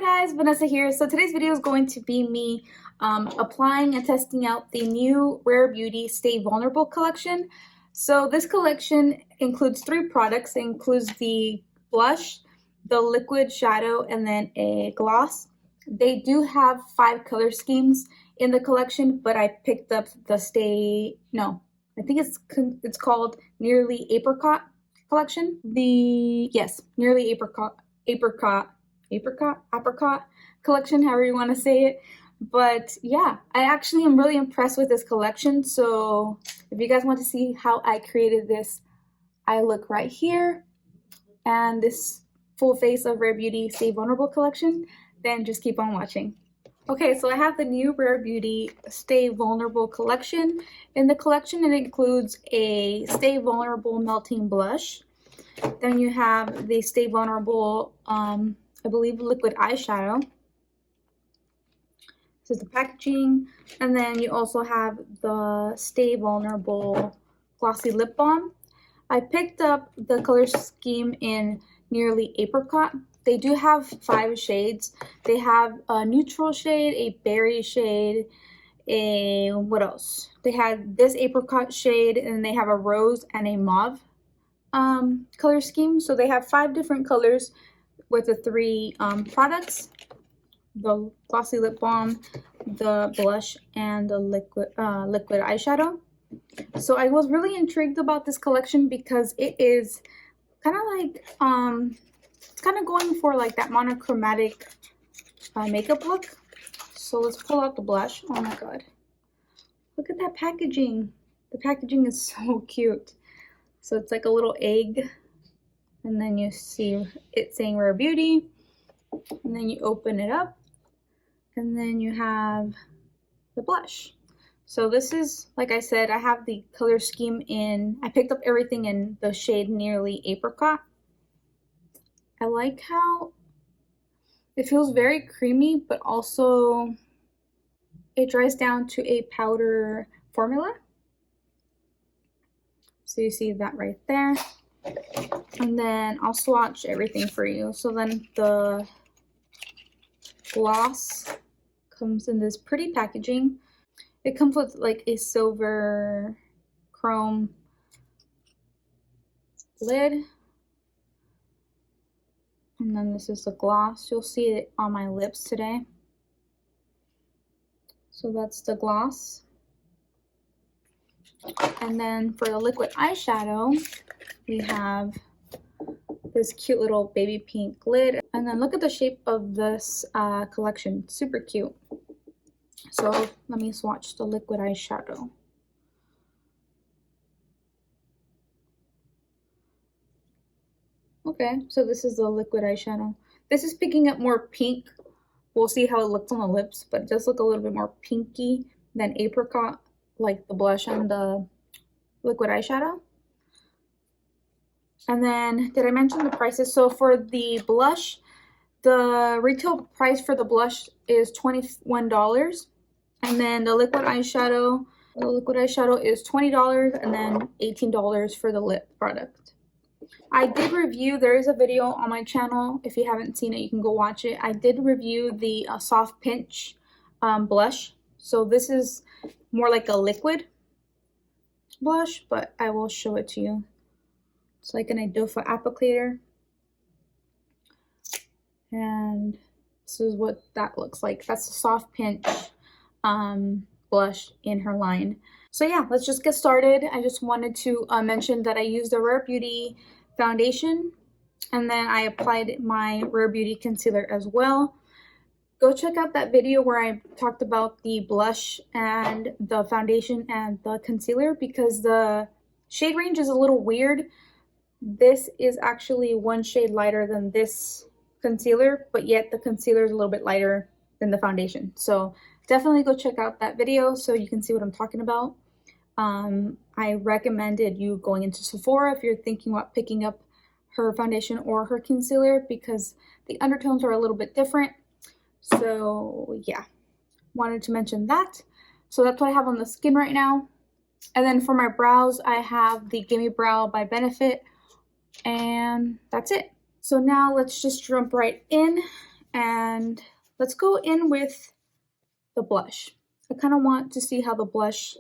Hi guys, Vanessa here. So today's video is going to be me applying and testing out the new Rare Beauty Stay Vulnerable collection. So this collection includes 3 products. It includes the blush, the liquid shadow, and then a gloss. They do have 5 color schemes in the collection, but I picked up the I think it's called Nearly Apricot collection. Nearly Apricot collection, however you want to say it. But yeah, I actually am really impressed with this collection. So if you guys want to see how I created this eye look right here and this full face of Rare Beauty Stay Vulnerable collection, then just keep on watching. Okay, so I have the new Rare Beauty Stay Vulnerable collection. In the collection, it includes a Stay Vulnerable Melting Blush. Then you have the Stay Vulnerable, I believe, liquid eyeshadow. This is the packaging. And then you also have the Stay Vulnerable Glossy Lip Balm. I picked up the color scheme in Nearly Apricot. They do have 5 shades. They have a neutral shade, a berry shade, what else? They had this apricot shade, and they have a rose and a mauve color scheme. So they have 5 different colors with the 3 products: the glossy lip balm, the blush, and the liquid eyeshadow. So I was really intrigued about this collection because it is kind of like it's kind of going for like that monochromatic makeup look. So let's pull out the blush. Oh my god, look at that packaging. The packaging is so cute. So it's like a little egg, and then you see it saying Rare Beauty, and then you open it up, and then you have the blush. So this is, like I said, I have the color scheme I picked up everything in the shade Nearly Apricot. I like how it feels very creamy, but also it dries down to a powder formula. So you see that right there. And then I'll swatch everything for you. So then the gloss comes in this pretty packaging. It comes with like a silver chrome lid. And then this is the gloss. You'll see it on my lips today. So that's the gloss. And then for the liquid eyeshadow, we have this cute little baby pink lid. And then look at the shape of this collection. Super cute. So let me swatch the liquid eyeshadow. Okay, so this is the liquid eyeshadow. This is picking up more pink. We'll see how it looks on the lips, but it does look a little bit more pinky than apricot, like the blush and the liquid eyeshadow. And then, did I mention the prices? So for the blush, the retail price for the blush is $21. And then the liquid eyeshadow is $20, and then $18 for the lip product. I did review, there is a video on my channel. If you haven't seen it, you can go watch it. I did review the Soft Pinch blush. So this is more like a liquid blush, but I will show it to you. It's like an Idofa applicator. And this is what that looks like. That's the Soft Pinch blush in her line. So yeah, let's just get started. I just wanted to mention that I used a Rare Beauty foundation, and then I applied my Rare Beauty concealer as well. Go check out that video where I talked about the blush and the foundation and the concealer, because the shade range is a little weird. This is actually 1 shade lighter than this concealer, but yet the concealer is a little bit lighter than the foundation. So definitely go check out that video so you can see what I'm talking about. I recommended you going into Sephora if you're thinking about picking up her foundation or her concealer, because the undertones are a little bit different. So yeah, wanted to mention that. So that's what I have on the skin right now. And then for my brows, I have the Gimme Brow by Benefit, and that's it. So now let's just jump right in And let's go in with the blush. I kind of want to see how the blush,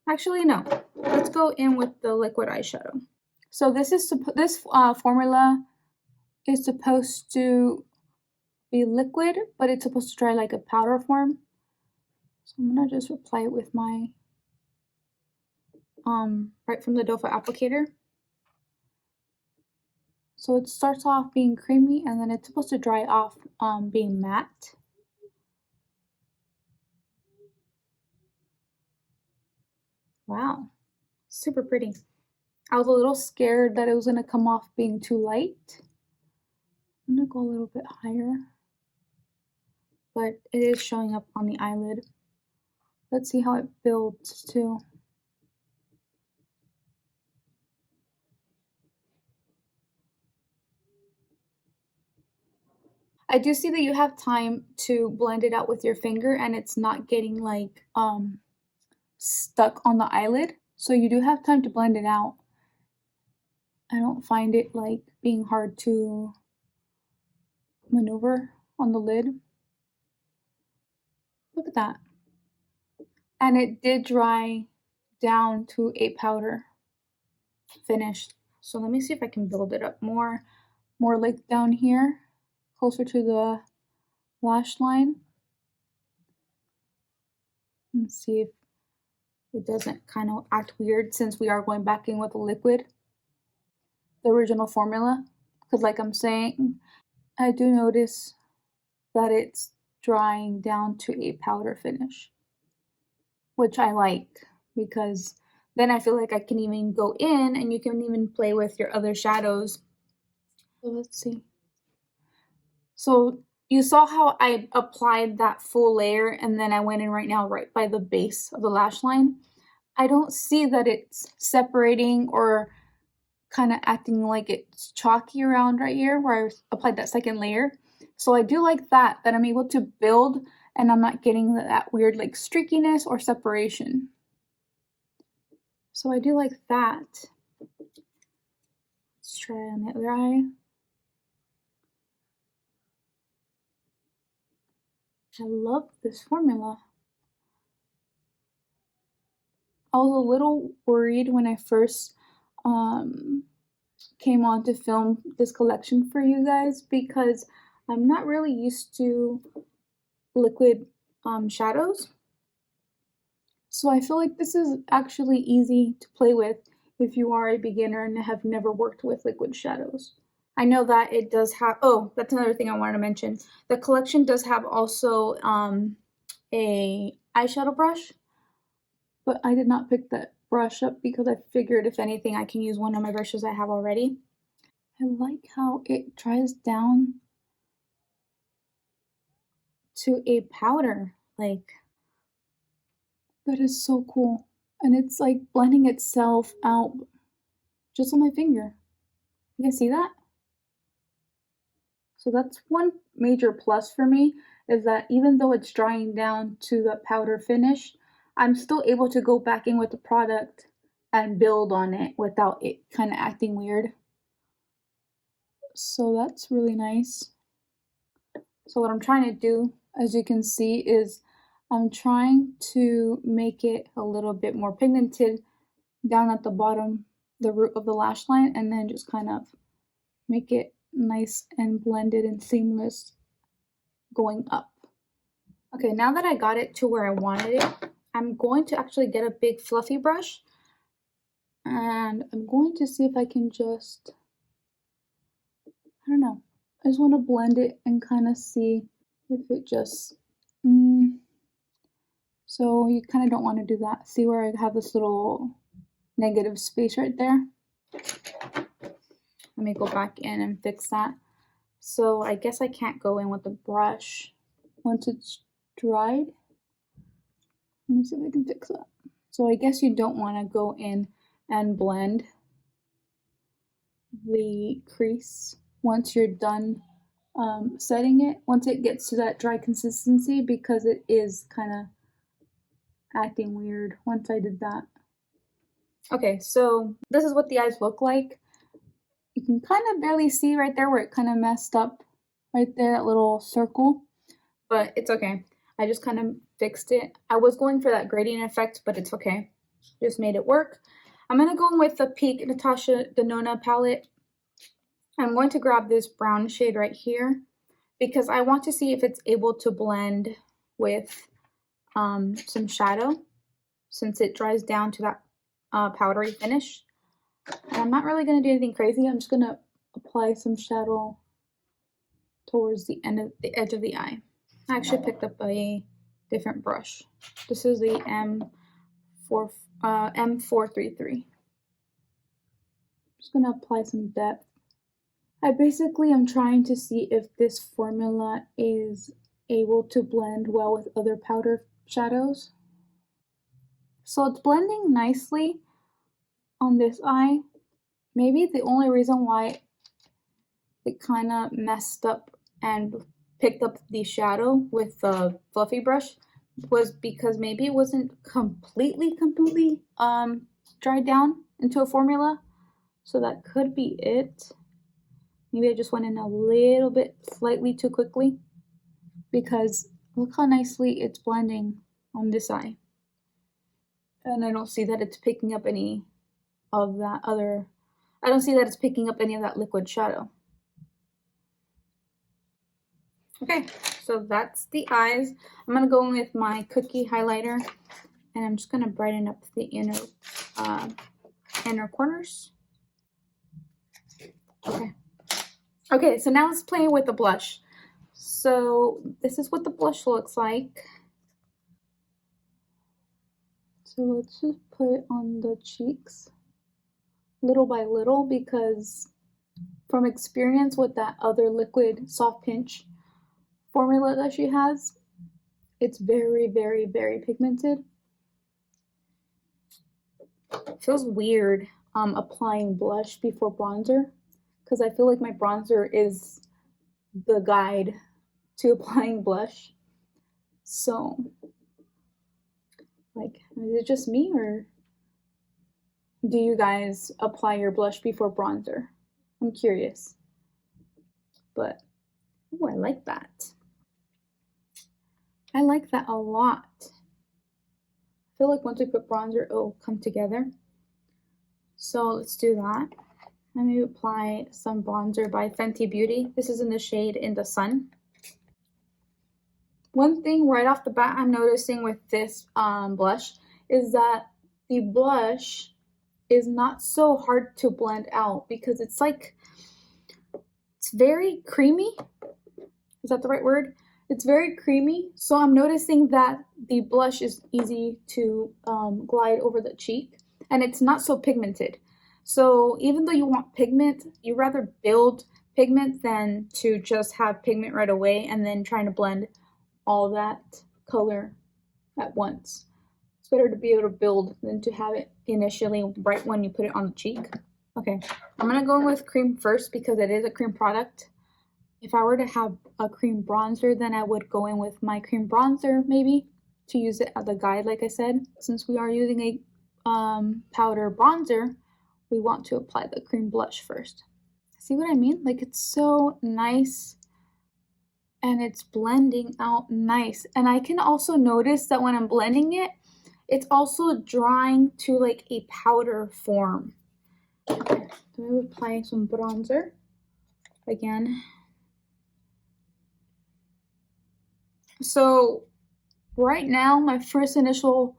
actually no, let's go in with the liquid eyeshadow. So this formula is supposed to be liquid, but it's supposed to dry like a powder form. So I'm gonna just apply it with my right from the doe foot applicator. So it starts off being creamy and then it's supposed to dry off being matte. Wow, super pretty. I was a little scared that it was gonna come off being too light. I'm gonna go a little bit higher, but it is showing up on the eyelid. Let's see how it builds too. I do see that you have time to blend it out with your finger and it's not getting like stuck on the eyelid. So you do have time to blend it out. I don't find it like being hard to maneuver on the lid. Look at that. And it did dry down to a powder finish. So let me see if I can build it up more like down here, closer to the lash line. And see if it doesn't kind of act weird since we are going back in with a liquid, the original formula. Because like I'm saying, I do notice that it's drying down to a powder finish, which I like because then I feel like I can even go in and you can even play with your other shadows. So let's see. So you saw how I applied that full layer and then I went in right now right by the base of the lash line. I don't see that it's separating or kind of acting like it's chalky around right here where I applied that second layer. So I do like that I'm able to build and I'm not getting that weird like streakiness or separation. So I do like that. Let's try on the other eye. I love this formula. I was a little worried when I first came on to film this collection for you guys because I'm not really used to liquid shadows. So I feel like this is actually easy to play with if you are a beginner and have never worked with liquid shadows. I know that it does have, oh, that's another thing I wanted to mention. The collection does have also a eyeshadow brush, but I did not pick that brush up because I figured if anything I can use one of my brushes I have already. I like how it dries down to a powder, like that is so cool. And it's like blending itself out just on my finger. You guys see that? So that's one major plus for me is that even though it's drying down to the powder finish, I'm still able to go back in with the product and build on it without it kind of acting weird. So that's really nice. So what I'm trying to do, as you can see, is I'm trying to make it a little bit more pigmented down at the bottom, the root of the lash line, and then just kind of make it nice and blended and seamless going up. Okay, now that I got it to where I wanted it, I'm going to actually get a big fluffy brush and I'm going to see if I can just, I don't know, I just want to blend it and kind of see if it just, so you kind of don't want to do that. See where I have this little negative space right there? Let me go back in and fix that. So I guess I can't go in with the brush once it's dried. Let me see if I can fix that. So I guess you don't want to go in and blend the crease once you're done setting it, once it gets to that dry consistency, because it is kind of acting weird once I did that. Okay, so this is what the eyes look like. You can kind of barely see right there where it kind of messed up right there, that little circle, but it's okay. I just kind of fixed it. I was going for that gradient effect, but it's okay. Just made it work. I'm going to go with the Peak Natasha Denona palette. I'm going to grab this brown shade right here because I want to see if it's able to blend with some shadow since it dries down to that powdery finish. And I'm not really going to do anything crazy. I'm just going to apply some shadow towards the end of the edge of the eye. I actually picked up a different brush. This is the M433. I'm just going to apply some depth. I basically am trying to see if this formula is able to blend well with other powder shadows. So it's blending nicely on this eye. Maybe the only reason why it kind of messed up and picked up the shadow with the fluffy brush was because maybe it wasn't completely dried down into a formula. So that could be it. Maybe I just went in a little bit slightly too quickly because look how nicely it's blending on this eye. And I don't see that it's picking up any of that other, I don't see that it's picking up any of that liquid shadow. Okay, so that's the eyes. I'm gonna go in with my cookie highlighter and I'm just gonna brighten up the inner corners. Okay, so now let's play with the blush. So this is what the blush looks like. So let's just put it on the cheeks little by little because from experience with that other liquid soft pinch formula that she has, it's very, very, very pigmented. It feels weird applying blush before bronzer because I feel like my bronzer is the guide to applying blush. So, like, is it just me or do you guys apply your blush before bronzer? I'm curious. But, oh, I like that. I like that a lot. I feel like once we put bronzer, it'll come together. So let's do that. Let me apply some bronzer by Fenty Beauty. This is in the shade In the Sun. One thing right off the bat I'm noticing with this blush is that the blush is not so hard to blend out because it's like, it's very creamy. Is that the right word? It's very creamy. So I'm noticing that the blush is easy to glide over the cheek and it's not so pigmented. So even though you want pigment, you rather build pigment than to just have pigment right away and then trying to blend all that color at once. It's better to be able to build than to have it initially right when you put it on the cheek. Okay, I'm gonna go in with cream first because it is a cream product. If I were to have a cream bronzer, then I would go in with my cream bronzer maybe to use it as a guide, like I said. Since we are using a powder bronzer, we want to apply the cream blush first. See what I mean? Like it's so nice and it's blending out nice. And I can also notice that when I'm blending it, it's also drying to like a powder form. Okay, so I'm applying some bronzer again. So right now, my first initial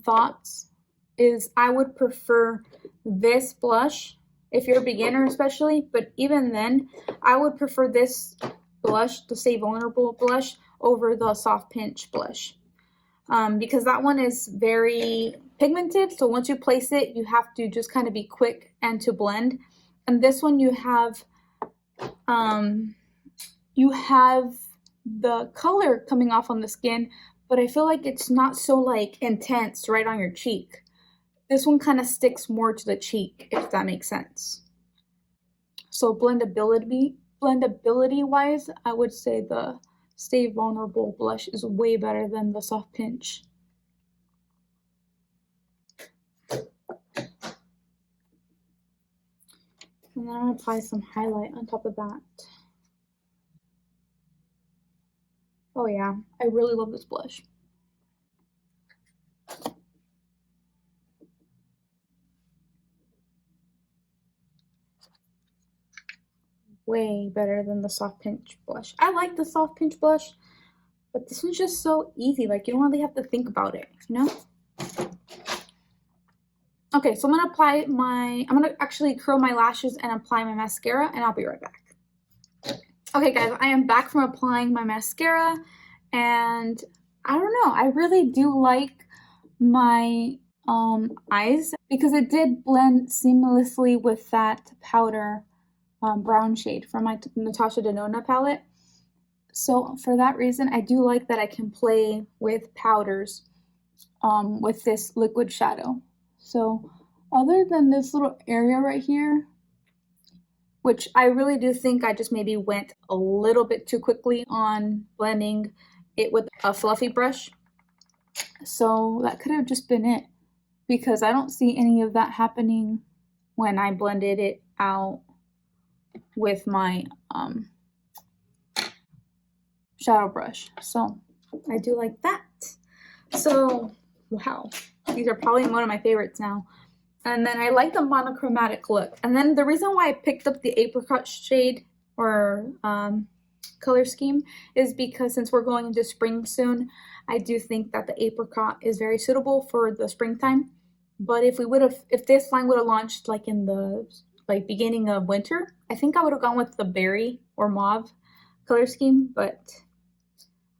thoughts is I would prefer this blush if you're a beginner especially, but even then, I would prefer this blush, the Stay Vulnerable blush, over the Soft Pinch blush. Because that one is very pigmented, so once you place it, you have to just kind of be quick and to blend. And this one you have the color coming off on the skin, but I feel like it's not so like intense right on your cheek. This one kind of sticks more to the cheek, if that makes sense. So blendability wise, I would say the Stay Vulnerable blush is way better than the Soft Pinch. And then I'm gonna apply some highlight on top of that. Oh yeah, I really love this blush. Way better than the soft pinch blush. I like the soft pinch blush, but this one's just so easy. Like, you don't really have to think about it, you know? Okay, so I'm gonna actually curl my lashes and apply my mascara, and I'll be right back. Okay guys, I am back from applying my mascara, and I don't know, I really do like my eyes because it did blend seamlessly with that powder brown shade from my Natasha Denona palette. So for that reason, I do like that I can play with powders with this liquid shadow. So other than this little area right here, which I really do think I just maybe went a little bit too quickly on blending it with a fluffy brush. So that could have just been it, because I don't see any of that happening when I blended it out with my shadow brush. So I do like that. So wow, these are probably one of my favorites now. And then I like the monochromatic look. And then the reason why I picked up the apricot shade or color scheme is because since we're going into spring soon, I do think that the apricot is very suitable for the springtime. But if this line would have launched like in the beginning of winter, I think I would have gone with the berry or mauve color scheme, but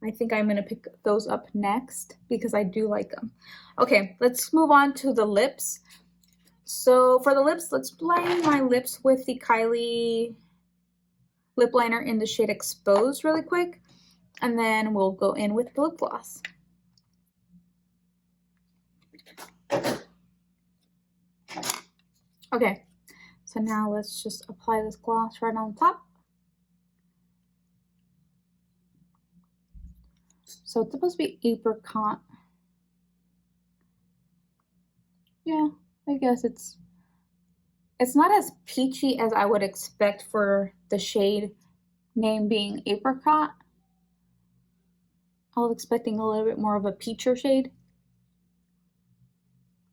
I think I'm going to pick those up next because I do like them. Okay, let's move on to the lips. So for the lips, let's line my lips with the Kylie lip liner in the shade Exposed really quick, and then we'll go in with the lip gloss. Okay, so now let's just apply this gloss right on top. So it's supposed to be apricot. Yeah, I guess it's not as peachy as I would expect for the shade name being apricot. I was expecting a little bit more of a peacher shade,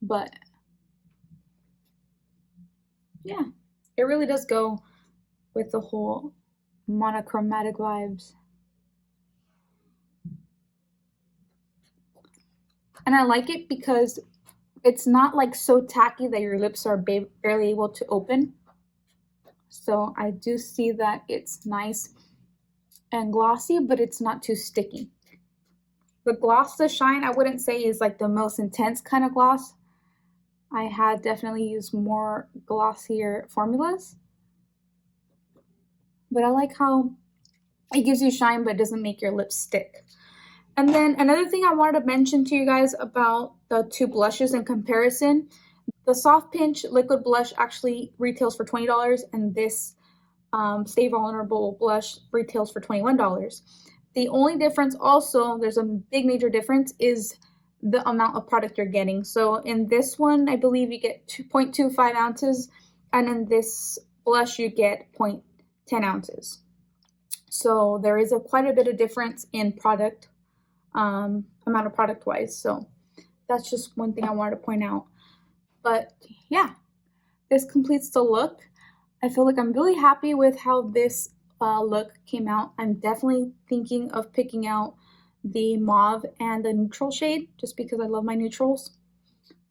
but yeah, it really does go with the whole monochromatic vibes. And I like it because it's not like so tacky that your lips are barely able to open. So I do see that it's nice and glossy, but it's not too sticky. The gloss to shine, I wouldn't say is like the most intense kind of gloss. I had definitely used more glossier formulas. But I like how it gives you shine, but it doesn't make your lips stick. And then another thing I wanted to mention to you guys about the two blushes in comparison. The Soft Pinch liquid blush actually retails for $20, and this Stay Vulnerable blush retails for $21. The only difference also, there's a big major difference, is the amount of product you're getting. So in this one, I believe you get 0.25 ounces, and in this blush you get 0.10 ounces. So there is quite a bit of difference in product, amount of product wise. So that's just one thing I wanted to point out. But yeah, this completes the look. I feel like I'm really happy with how this look came out. I'm definitely thinking of picking out the mauve and the neutral shade just because I love my neutrals.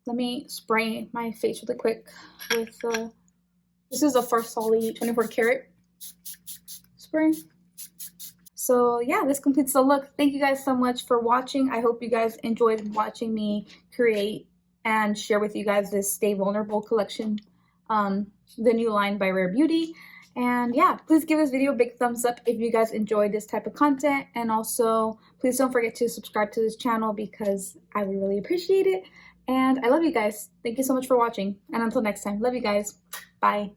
Let me spray my face really quick with this is a Farsali 24 karat spray. So yeah, this completes the look. Thank you guys so much for watching. I hope you guys enjoyed watching me create and share with you guys this Stay Vulnerable collection, the new line by Rare Beauty. And yeah, please give this video a big thumbs up if you guys enjoyed this type of content. And also, please don't forget to subscribe to this channel because I would really appreciate it. And I love you guys. Thank you so much for watching. And until next time, love you guys. Bye.